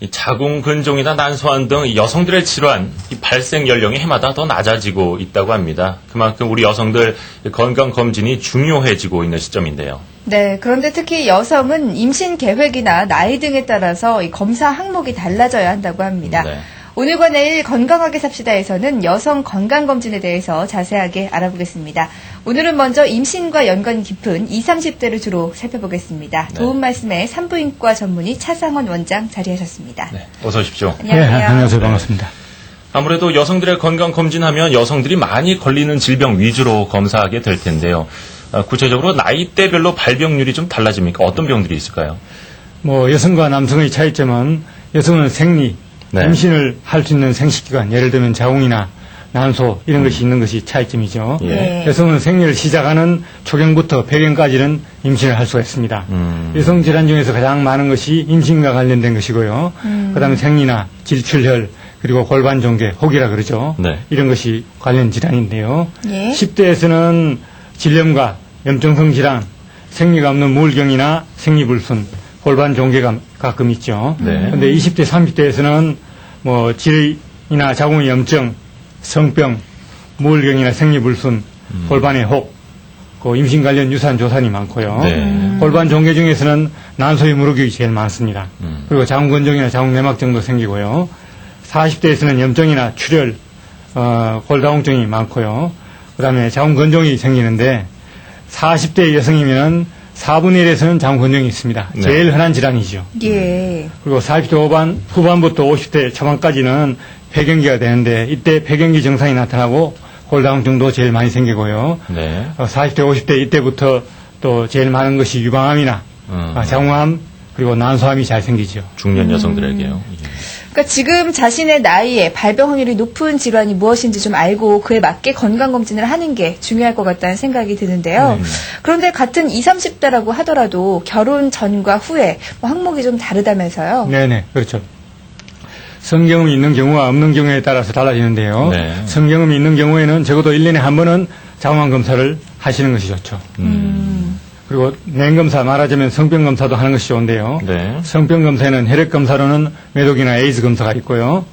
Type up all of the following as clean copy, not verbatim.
이 자궁근종이나 난소암 등 여성들의 질환, 이 발생 연령이 해마다 더 낮아지고 있다고 합니다. 그만큼 우리 여성들 건강검진이 중요해지고 있는 시점인데요. 네, 그런데 특히 여성은 임신 계획이나 나이 등에 따라서 이 검사 항목이 달라져야 한다고 합니다. 네. 오늘과 내일 건강하게 삽시다에서는 여성 건강검진에 대해서 자세하게 알아보겠습니다. 오늘은 먼저 임신과 연관이 깊은 20, 30대를 주로 살펴보겠습니다. 네. 도움 말씀에 산부인과 전문의 차상원 원장 자리하셨습니다. 네, 어서 오십시오. 안녕하세요. 네, 안녕하세요. 반갑습니다. 아무래도 여성들의 건강검진하면 여성들이 많이 걸리는 질병 위주로 검사하게 될 텐데요. 구체적으로 나이대별로 발병률이 좀 달라집니까? 어떤 병들이 있을까요? 여성과 남성의 차이점은 여성은 생리, 네. 임신을 할 수 있는 생식기관, 예를 들면 자궁이나 난소 이런 것이 있는 것이 차이점이죠. 예. 네. 여성은 생리를 시작하는 초경부터 폐경까지는 임신을 할 수가 있습니다. 여성 질환 중에서 가장 많은 것이 임신과 관련된 것이고요. 그다음에 생리나 질출혈 그리고 골반 종괴, 혹이라 그러죠. 네. 이런 것이 관련 질환인데요. 예. 10대에서는 질염과 염증성 질환, 생리가 없는 무울경이나 생리불순, 골반 종괴가 가끔 있죠. 네. 그런데 20대, 30대에서는 질이나 자궁의 염증, 성병, 무울경이나 생리불순, 골반의 혹, 임신 관련 유산 조산이 많고요. 네. 골반 종괴 중에서는 난소의 무르격이 제일 많습니다. 그리고 자궁근종이나 자궁내막증도 생기고요. 40대에서는 염증이나 출혈, 골다공증이 많고요. 그다음에 자궁근종이 생기는데 40대 여성이면 4분의 1에서는 자궁근종이 있습니다. 네. 제일 흔한 질환이죠. 예. 그리고 40대 후반부터 50대 초반까지는 폐경기가 되는데 이때 폐경기 증상이 나타나고 골다공증도 제일 많이 생기고요. 네. 40대 50대 이때부터 또 제일 많은 것이 유방암이나 자궁암 그리고 난소암이 잘 생기죠. 중년 여성들에게요. 예. 그러니까 지금 자신의 나이에 발병 확률이 높은 질환이 무엇인지 좀 알고 그에 맞게 건강검진을 하는 게 중요할 것 같다는 생각이 드는데요. 그런데 같은 20, 30대라고 하더라도 결혼 전과 후에 항목이 좀 다르다면서요? 네네, 그렇죠. 성경음이 있는 경우와 없는 경우에 따라서 달라지는데요. 네. 성경음이 있는 경우에는 적어도 1년에 한 번은 자궁암 검사를 하시는 것이 좋죠. 그리고 냉검사, 말하자면 성병검사도 하는 것이 좋은데요. 네. 성병검사에는 혈액검사로는 메독이나 에이즈 검사가 있고요.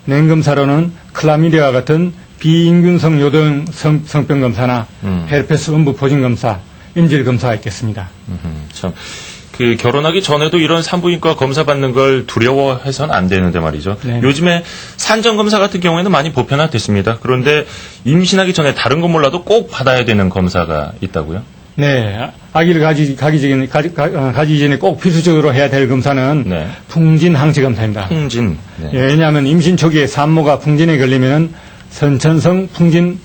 냉검사로는 클라미디아와 같은 비인균성 요도형 성병검사나 헤르페스 음부 포진검사, 인질검사가 있겠습니다. 참, 결혼하기 전에도 이런 산부인과 검사 받는 걸 두려워해서는 안 되는데 말이죠. 네. 요즘에 산전검사 같은 경우에는 많이 보편화됐습니다. 그런데 임신하기 전에 다른 건 몰라도 꼭 받아야 되는 검사가 있다고요? 네, 아기를 가지기 전에 꼭 필수적으로 해야 될 검사는 네. 풍진 항체 검사입니다. 풍진. 네. 예, 왜냐하면 임신 초기에 산모가 풍진에 걸리면 선천성 풍진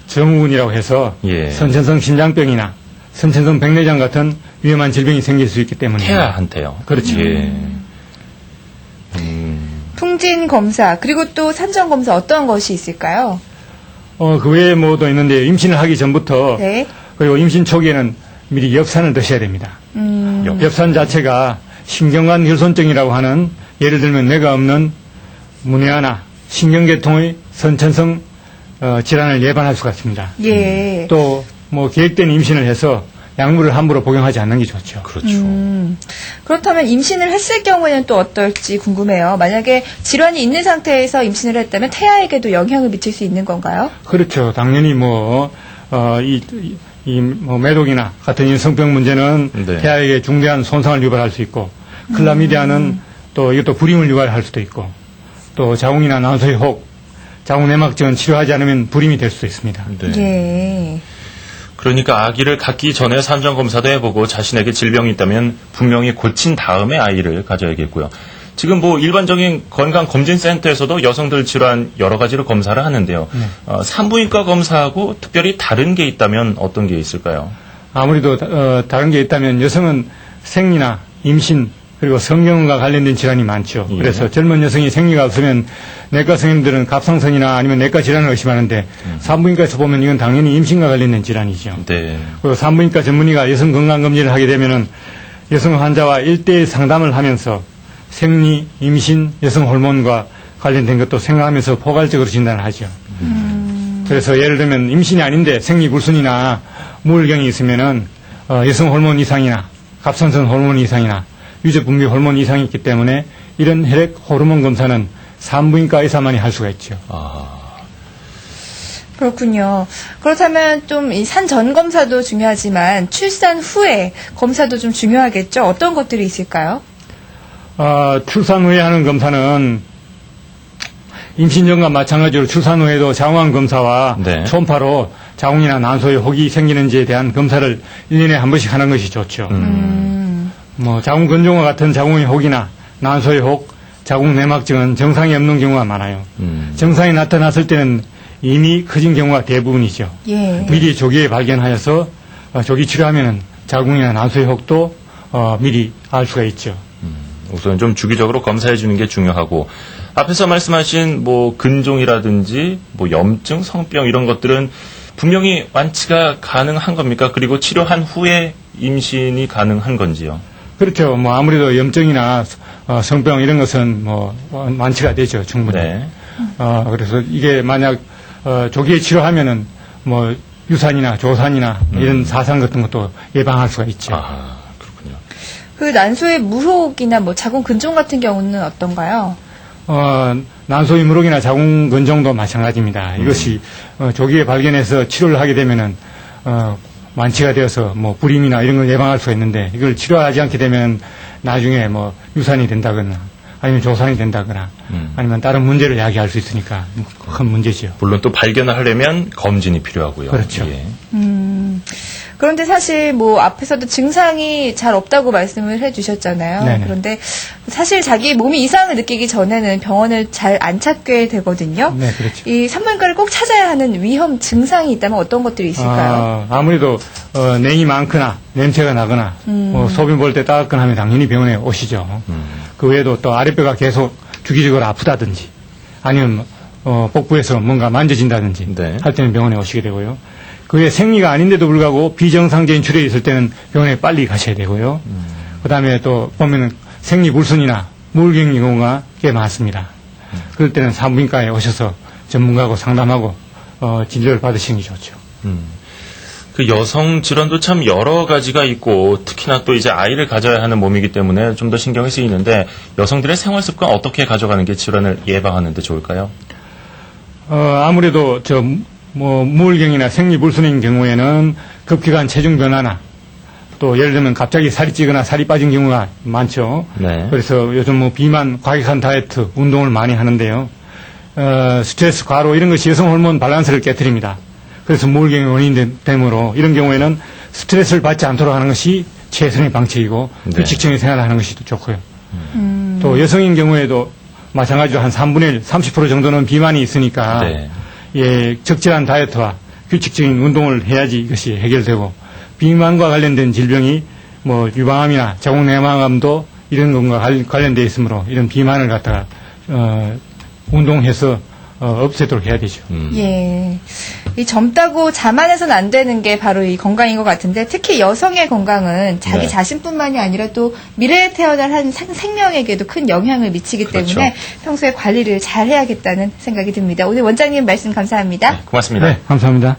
증후군이라고 해서 예. 선천성 심장병이나 선천성 백내장 같은 위험한 질병이 생길 수 있기 때문입니다. 태아한테요. 그렇죠. 예. 풍진 검사 그리고 또 산전 검사 어떤 것이 있을까요? 그 외에 뭐도 있는데 임신을 하기 전부터 네. 그리고 임신 초기에는 미리 엽산을 드셔야 됩니다. 엽산 자체가 신경관 혈손증이라고 하는 예를 들면 뇌가 없는 문해아나 신경계통의 선천성 질환을 예방할 수가 있습니다. 예. 또 계획된 임신을 해서 약물을 함부로 복용하지 않는 게 좋죠. 그렇죠. 그렇다면 임신을 했을 경우에는 또 어떨지 궁금해요. 만약에 질환이 있는 상태에서 임신을 했다면 태아에게도 영향을 미칠 수 있는 건가요? 그렇죠. 당연히 매독이나 같은 인성병 문제는 네. 태아에게 중대한 손상을 유발할 수 있고, 클라미디아는 또 이것도 불임을 유발할 수도 있고, 또 자궁이나 난소의 혹, 자궁내막증은 치료하지 않으면 불임이 될 수도 있습니다. 네. 예. 그러니까 아기를 갖기 전에 산전검사도 해보고 자신에게 질병이 있다면 분명히 고친 다음에 아이를 가져야겠고요. 지금 일반적인 건강검진센터에서도 여성들 질환 여러 가지를 검사를 하는데요. 산부인과 검사하고 특별히 다른 게 있다면 어떤 게 있을까요? 아무래도 다른 게 있다면 여성은 생리나 임신 그리고 성경과 관련된 질환이 많죠. 예. 그래서 젊은 여성이 생리가 없으면 내과 선생님들은 갑상선이나 아니면 내과 질환을 의심하는데 산부인과에서 보면 이건 당연히 임신과 관련된 질환이죠. 네. 그리고 산부인과 전문의가 여성 건강검진을 하게 되면은 여성 환자와 1대1 상담을 하면서 생리, 임신, 여성 호르몬과 관련된 것도 생각하면서 포괄적으로 진단을 하죠. 그래서 예를 들면 임신이 아닌데 생리불순이나 무울경이 있으면은 여성 호르몬 이상이나 갑상선 호르몬 이상이나 유전분비 호르몬 이상이 있기 때문에 이런 혈액 호르몬 검사는 산부인과 의사만이 할 수가 있죠. 그렇군요. 그렇다면 좀 이 산전 검사도 중요하지만 출산 후에 검사도 좀 중요하겠죠? 어떤 것들이 있을까요? 출산 후에 하는 검사는 임신 전과 마찬가지로 출산 후에도 자궁암 검사와 네. 초음파로 자궁이나 난소에 혹이 생기는지에 대한 검사를 1년에 한 번씩 하는 것이 좋죠. 뭐 자궁 건조와 같은 자궁의 혹이나 난소의 혹, 자궁 내막증은 정상이 없는 경우가 많아요. 정상이 나타났을 때는 이미 커진 경우가 대부분이죠. 예. 미리 조기에 발견하여서 조기 치료하면은 자궁이나 난소의 혹도 미리 알 수가 있죠. 우선 좀 주기적으로 검사해 주는 게 중요하고 앞에서 말씀하신 뭐 근종이라든지 뭐 염증, 성병 이런 것들은 분명히 완치가 가능한 겁니까? 그리고 치료한 후에 임신이 가능한 건지요? 그렇죠. 뭐 아무래도 염증이나 성병 이런 것은 뭐 완치가 되죠. 충분히. 네. 그래서 이게 만약 조기에 치료하면은 뭐 유산이나 조산이나 이런 사상 같은 것도 예방할 수가 있죠. 그렇군요. 그 난소의 무혹이나 뭐 자궁 근종 같은 경우는 어떤가요? 난소의 무혹이나 자궁 근종도 마찬가지입니다. 이것이 조기에 발견해서 치료를 하게 되면은 완치가 되어서 뭐 불임이나 이런 걸 예방할 수가 있는데 이걸 치료하지 않게 되면 나중에 뭐 유산이 된다거나 아니면 조산이 된다거나 아니면 다른 문제를 야기할 수 있으니까 큰 문제죠. 물론 또 발견을 하려면 검진이 필요하고요. 그렇죠. 예. 그런데 사실 뭐 앞에서도 증상이 잘 없다고 말씀을 해주셨잖아요. 네네. 그런데 사실 자기 몸이 이상을 느끼기 전에는 병원을 잘 안 찾게 되거든요. 네, 그렇죠. 이 산부인과를 꼭 찾아야 하는 위험 증상이 있다면 어떤 것들이 있을까요? 아무래도 냉이 많거나 냄새가 나거나 소변 볼 때 따갑거나 하면 당연히 병원에 오시죠. 그 외에도 또 아랫배가 계속 주기적으로 아프다든지 아니면 복부에서 뭔가 만져진다든지 네. 할 때는 병원에 오시게 되고요. 그 외에 생리가 아닌데도 불구하고 비정상적인 출혈이 있을 때는 병원에 빨리 가셔야 되고요. 그 다음에 또 보면은 생리불순이나 무울경의 경우가 꽤 많습니다. 그럴 때는 산부인과에 오셔서 전문가하고 상담하고 진료를 받으시는 게 좋죠. 그 여성 질환도 참 여러 가지가 있고 특히나 또 이제 아이를 가져야 하는 몸이기 때문에 좀 더 신경이 쓰이는데 여성들의 생활 습관 어떻게 가져가는 게 질환을 예방하는 데 좋을까요? 아무래도 무울경이나 생리불순인 경우에는 급격한 체중 변화나 또 예를 들면 갑자기 살이 찌거나 살이 빠진 경우가 많죠. 네. 그래서 요즘 뭐 비만, 과격한 다이어트, 운동을 많이 하는데요. 스트레스, 과로 이런 것이 여성 호르몬 밸런스를 깨뜨립니다. 그래서 무울경의 원인이 되므로 이런 경우에는 스트레스를 받지 않도록 하는 것이 최선의 방책이고 네. 규칙적인 생활을 하는 것이 더 좋고요. 또 여성인 경우에도 마찬가지로 한 3분의 1, 30% 정도는 비만이 있으니까 네. 예, 적절한 다이어트와 규칙적인 운동을 해야지 이것이 해결되고 비만과 관련된 질병이 뭐 유방암이나 자궁내막암도 이런 것과 관련되어 있으므로 이런 비만을 갖다가 운동해서 없애도록 해야 되죠. 예. 이 젊다고 자만해서는 안 되는 게 바로 이 건강인 것 같은데 특히 여성의 건강은 자기 네. 자신뿐만이 아니라 또 미래에 태어날 한 생명에게도 큰 영향을 미치기 그렇죠. 때문에 평소에 관리를 잘 해야겠다는 생각이 듭니다. 오늘 원장님 말씀 감사합니다. 고맙습니다. 네, 감사합니다.